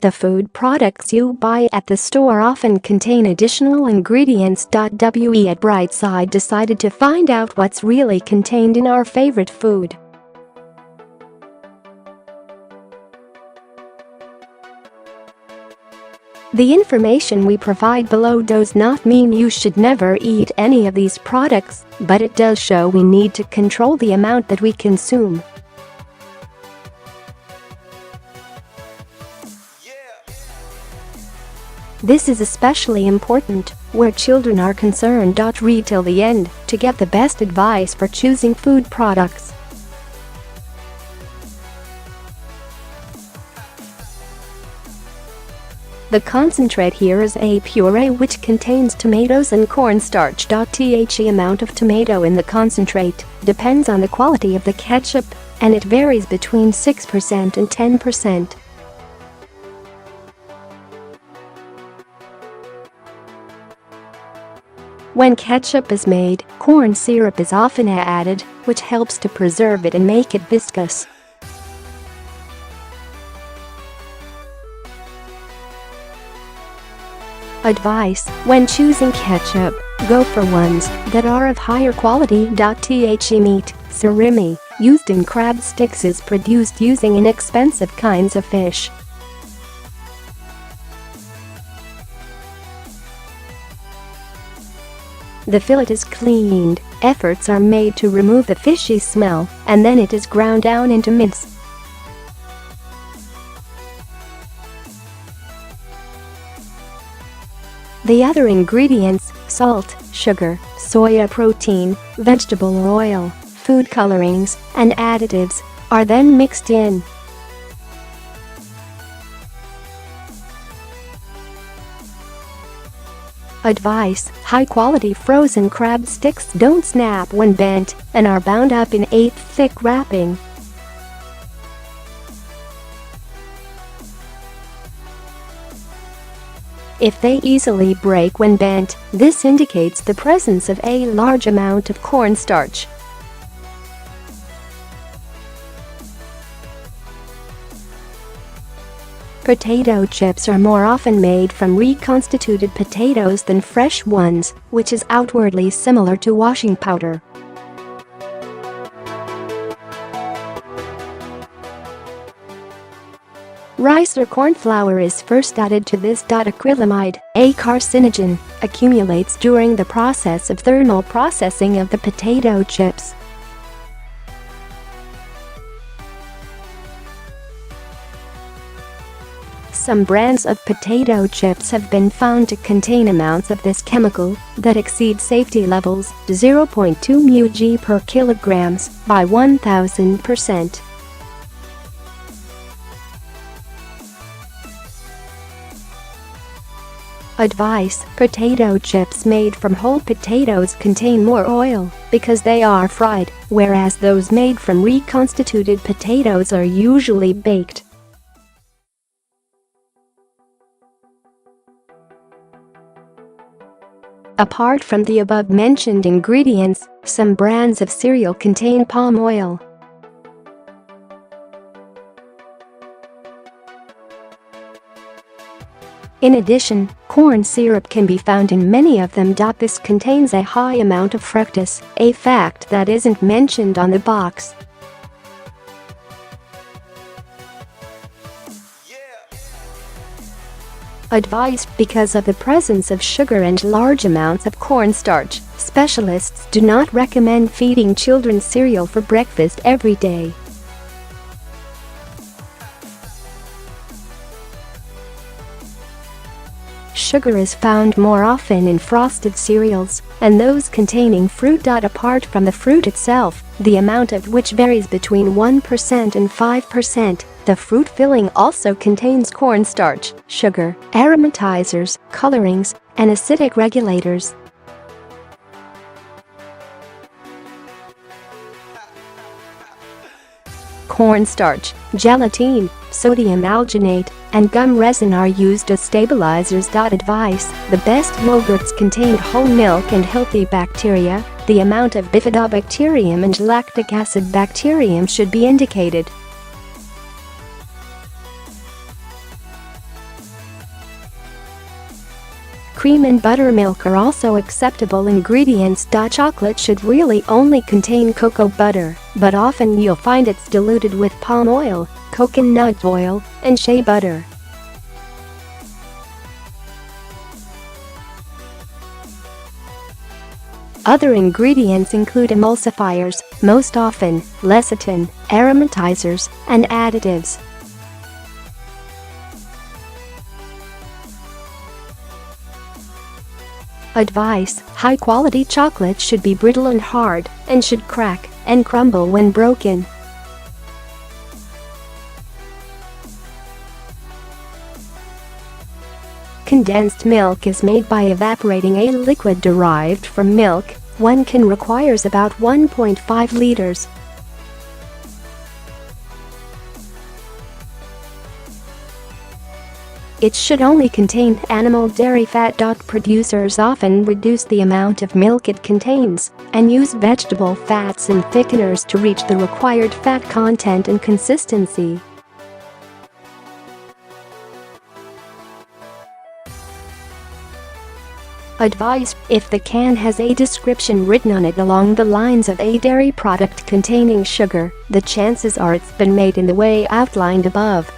The food products you buy at the store often contain additional ingredients. We at Brightside decided to find out what's really contained in our favorite food. The information we provide below does not mean you should never eat any of these products, but it does show we need to control the amount that we consume. This is especially important where children are concerned. Read till the end to get the best advice for choosing food products. The concentrate here is a puree which contains tomatoes and cornstarch. The amount of tomato in the concentrate depends on the quality of the ketchup, and it varies between 6% and 10%. When ketchup is made, corn syrup is often added, which helps to preserve it and make it viscous. Advice: when choosing ketchup, go for ones that are of higher quality. The meat, surimi, used in crab sticks is produced using inexpensive kinds of fish. The fillet is cleaned, efforts are made to remove the fishy smell, and then it is ground down into mince. The other ingredients, salt, sugar, soya protein, vegetable oil, food colorings, and additives, are then mixed in. Advice: high-quality frozen crab sticks don't snap when bent and are bound up in a thick wrapping. If they easily break when bent, this indicates the presence of a large amount of cornstarch. Potato chips are more often made from reconstituted potatoes than fresh ones, which is outwardly similar to washing powder. Rice or corn flour is first added to this. Acrylamide, a carcinogen, accumulates during the process of thermal processing of the potato chips. Some brands of potato chips have been found to contain amounts of this chemical that exceed safety levels 0.2 mg per kilograms by 1000%. Advice: potato chips made from whole potatoes contain more oil because they are fried, whereas those made from reconstituted potatoes are usually baked. Apart from the above-mentioned ingredients, some brands of cereal contain palm oil. In addition, corn syrup can be found in many of them. This contains a high amount of fructose, a fact that isn't mentioned on the box. Advice: because of the presence of sugar and large amounts of cornstarch, specialists do not recommend feeding children cereal for breakfast every day. Sugar is found more often in frosted cereals, and those containing fruit.Apart from the fruit itself, the amount of which varies between 1% and 5%. The fruit filling also contains cornstarch, sugar, aromatizers, colorings, and acidic regulators. Cornstarch, gelatine, sodium alginate, and gum resin are used as stabilizers. Advice: the best yogurts contain whole milk and healthy bacteria. The amount of bifidobacterium and lactic-acid bacterium should be indicated. cream and buttermilk are also acceptable ingredients. Chocolate should really only contain cocoa butter, but often you'll find it's diluted with palm oil, coconut oil, and shea butter. Other ingredients include emulsifiers, most often lecithin, aromatizers, and additives. Advice: high-quality chocolate should be brittle and hard, and should crack and crumble when broken. Condensed milk is made by evaporating a liquid derived from milk. One can requires about 1.5 liters. It should only contain animal dairy fat. Producers often reduce the amount of milk it contains and use vegetable fats and thickeners to reach the required fat content and consistency. Advice: if the can has a description written on it along the lines of a dairy product containing sugar, the chances are it's been made in the way outlined above.